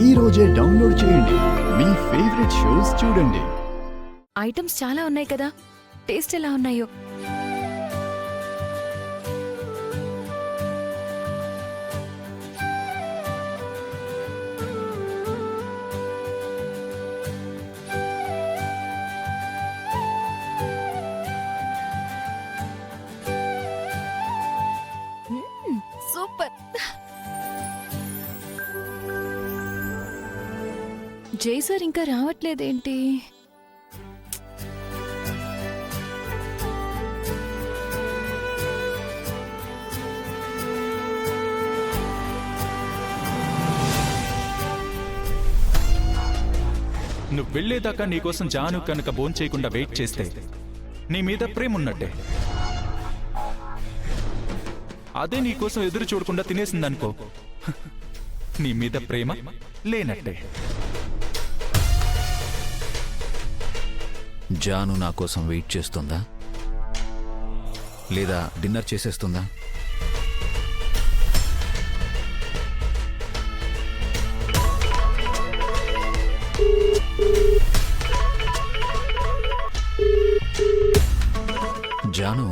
ఈ రోజే డౌన్లోడ్ చేయండి. మీ ఫేవరెట్ షోస్ చూడండి. ఐటమ్స్ చాలా ఉన్నాయి కదా, టేస్ట్ ఎలా ఉన్నాయో. సూపర్. జై సార్ ఇంకా రావట్లేదేంటి? నువ్వు వెళ్లేదాకా నీకోసం జాను కనుక భోంచేయకుండా వెయిట్ చేస్తే నీ మీద ప్రేమ ఉన్నట్టే. అదే నీకోసం ఎదురు చూడకుండా తినేసిందనుకో, నీ మీద ప్రేమ లేనట్టే. జాను నా కోసం వెయిట్ చేస్తుందా లేదా డిన్నర్ చేసేస్తుందా? జాను,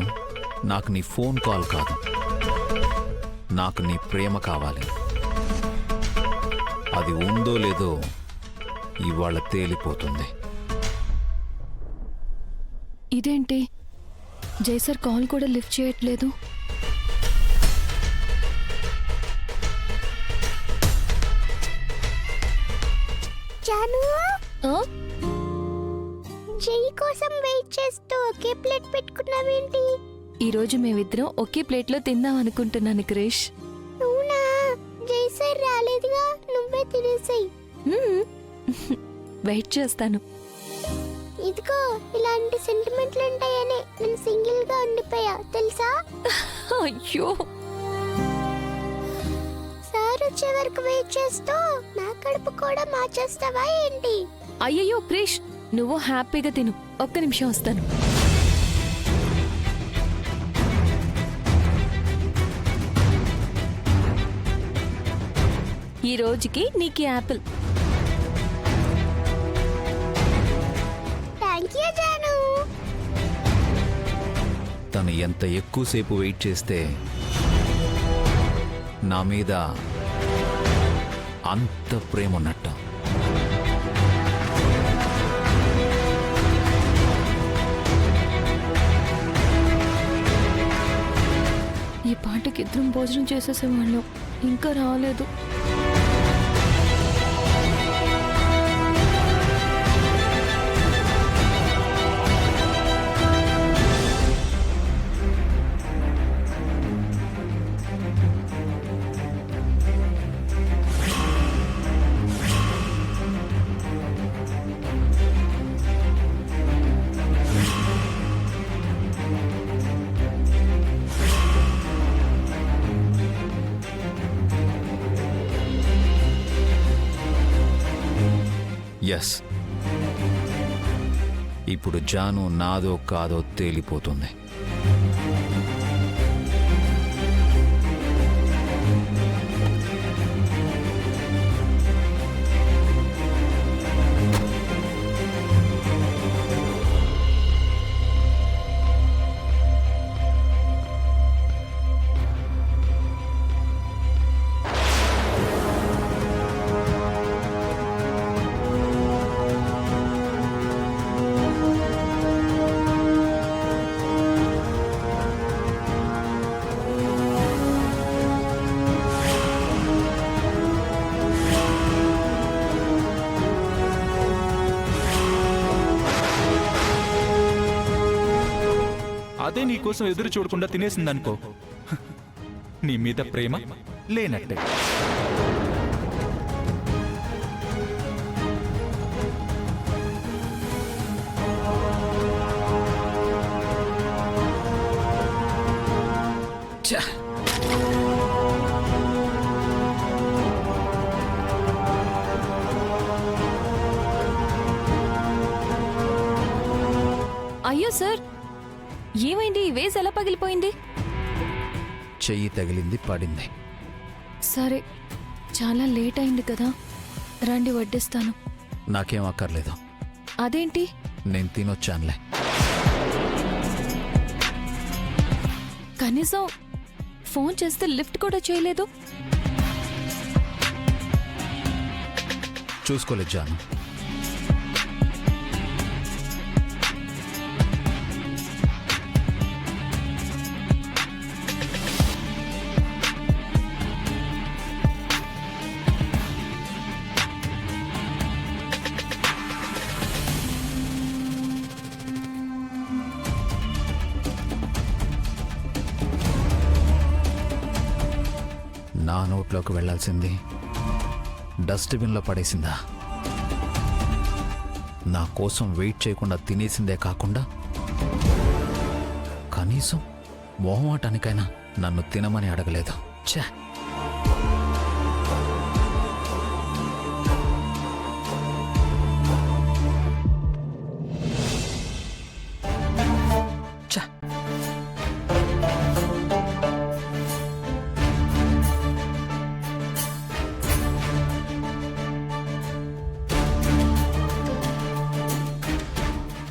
నాకు నీ ఫోన్ కాల్ కాదు, నాకు నీ ప్రేమ కావాలి. అది ఉందో లేదో ఇవాళ తేలిపోతుంది. ఇదేంటి, జై సార్ కాల్ కూడా లిఫ్ట్ చేయట్లేదు? జాను, ఆ? జై కోసం వెయిట్ చేస్తూ ఒకే ప్లేట్ పెట్టుకున్నావేంటి? ఈరోజు మేమిద్దరం ఒకే ప్లేట్లో తిందాం అనుకుంటున్నాను క్రిష్. అవునా? జై సార్ రాలేదుగా, నువ్వే తినేసాయి. వెయిట్ చేస్తాను. ఇదిగో, ఇలాంటి సెంటిమెంట్లు ఉంటాయని నేను సింగిల్ గా ఉండిపోయా తెలుసా? అయ్యో, సార్ వచ్చే వరకు వెయిట్ చేస్తూ నా కడుపు కూడా మార్చేస్తావా ఏంటి? అయ్యయ్యో క్రిష్, నువ్వు హ్యాపీగా తిను. ఒక్క నిమిషం వస్తాను. ఈ రోజుకి నీకు యాపిల్. Thank you Janu. తను ఎంత ఎక్కువసేపు వెయిట్ చేస్తే నా మీద అంత ప్రేమ ఉన్నట్టు. ఈ పాటకి ఇద్దరం భోజనం చేసేసేవాళ్ళం, ఇంకా రాలేదు. ఎస్, ఇప్పుడు జాను నాదో కాదో తేలిపోతుంది. అదే నీకోసం ఎదురు చూడకుండా తినేసిందనుకో, నీ మీద ప్రేమ లేనట్టే. అయ్యో సార్, ఏమైంది? ఈ వేస్ ఎలా పగిలిపోయింది? చెయ్యి తగిలింది, పడింది. సరే, చాలా లేట్ అయింది కదా, రండి వడ్డిస్తాను. నాకేం అక్కర్లేదు. అదేంటి? నేను తినొచ్చానులే. కనీసం ఫోన్ చేస్తే లిఫ్ట్ కూడా చేయలేదు. చూసుకోలేదు జాను. నా నోట్లోకి వెళ్ళాల్సింది డస్ట్బిన్లో పడేసిందా? నా కోసం వెయిట్ చేయకుండా తినేసిందే కాకుండా కనీసం మొహమాటానికైనా నన్ను తినమని అడగలేదు. ఛే!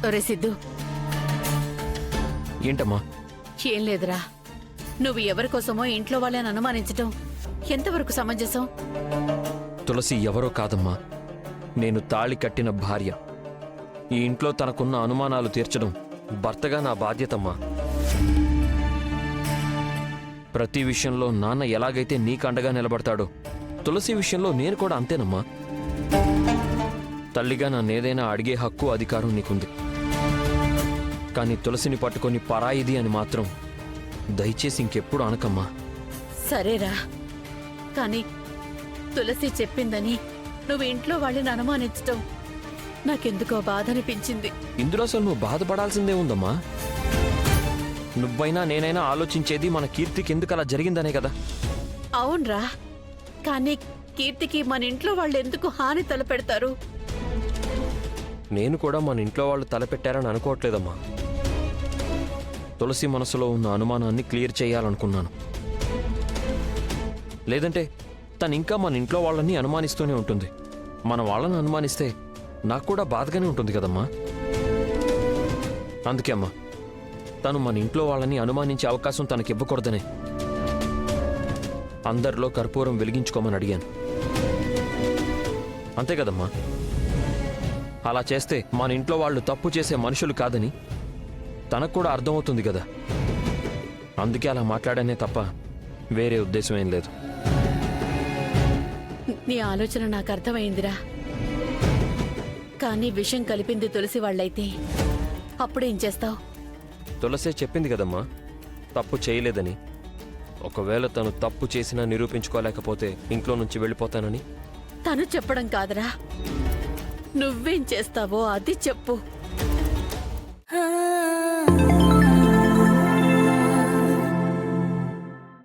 ఒరే సిద్ధు, ఏంటమ్మా? ఏం లేదురా. నువ్వు ఎవరి కోసమో ఇంట్లో వాళ్ళని అనుమానించటం ఎంతవరకు సమంజసం? తులసి ఎవరో కాదమ్మా, నేను తాళి కట్టిన భార్య. ఈ ఇంట్లో తనకున్న అనుమానాలు తీర్చడం భర్తగా నా బాధ్యతమ్మా. ప్రతి విషయంలో నాన్న ఎలాగైతే నీకు అండగా నిలబడతాడో తులసి విషయంలో నేను కూడా అంతేనమ్మా. తల్లిగా నన్నేదైనా అడిగే హక్కు, అధికారం నీకుంది. కానీ తులసిని పట్టుకొని పరాయిది అని మాత్రం దయచేసి ఇంకెప్పుడు అనకమ్మా. సరేరా, కానీ తులసి చెప్పిందని నువ్వు ఇంట్లో వాళ్ళని అనుమానించటం నాకెందుకో బాధ అనిపించింది. ఇందులో అసలు నువ్వు బాధపడాల్సిందే ఉందమ్మా. నువ్వైనా నేనైనా ఆలోచించేది మన కీర్తికి ఎందుకు అలా జరిగిందనే కదా. అవునరా, కానీ కీర్తికి మన ఇంట్లో వాళ్ళు ఎందుకు హాని తలపెడతారు? నేను కూడా మన ఇంట్లో వాళ్ళు తలపెట్టారని అనుకోవట్లేదమ్మా. తులసి మనసులో ఉన్న అనుమానాన్ని క్లియర్ చేయాలనుకున్నాను. లేదంటే తను ఇంకా మన ఇంట్లో వాళ్ళని అనుమానిస్తూనే ఉంటుంది. మన వాళ్ళని అనుమానిస్తే నాకు కూడా బాధగానే ఉంటుంది కదమ్మా. అందుకే అమ్మా, తను మన ఇంట్లో వాళ్ళని అనుమానించే అవకాశం తనకివ్వకూడదనే అందరిలో కర్పూరం వెలిగించుకోమని అడిగాను. అంతే కదమ్మా. అలా చేస్తే మన ఇంట్లో వాళ్ళు తప్పు చేసే మనుషులు కాదని తనకు కూడా అర్థమవుతుంది కదా. అందుకే అలా మాట్లాడానే తప్ప వేరే ఉద్దేశం ఏం లేదు. నీ ఆలోచన నాకు అర్థమైందిరా. కానీ విషయం కలిపింది తులసి వాళ్ళైతే అప్పుడేం చేస్తావు? తులసే చెప్పింది కదమ్మా తప్పు చేయలేదని. ఒకవేళ తను తప్పు చేసినా నిరూపించుకోలేకపోతే ఇంట్లో నుంచి వెళ్ళిపోతానని. తను చెప్పడం కాదురా, నువ్వేం చేస్తావో అది చెప్పు.